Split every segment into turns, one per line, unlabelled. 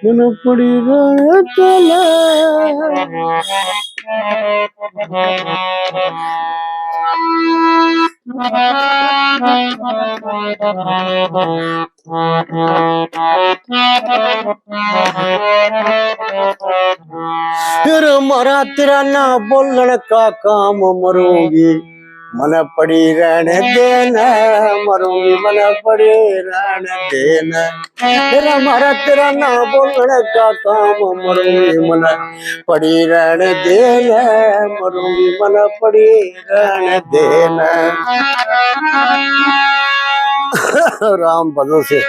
मन पड़ी रहे तले फिर मरा तेरा ना बोलने का काम मरूंगी मन पड़ी रहने देना मरूंगी मन पड़ी रहने देना तेरा मारा तेरा ना बोलने का काम मरूंगी मन पड़ी रहने देना मरूंगी मन पड़ी रहने देना राम भजन से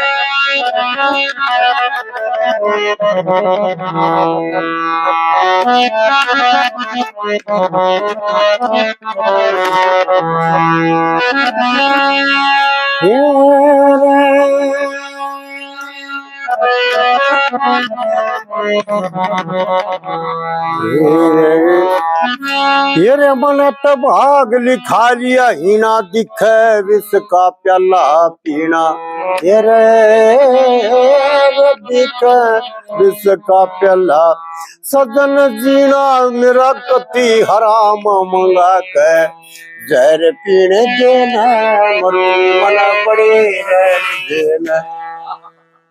ये मन भाग लिखा लिया हीना दिखे विष का प्याला पीना ये दिखे विष का प्याला सजन जीना मेरा कति हराम मंगा के जहर पीने देना मरू मन पड़े रहने देना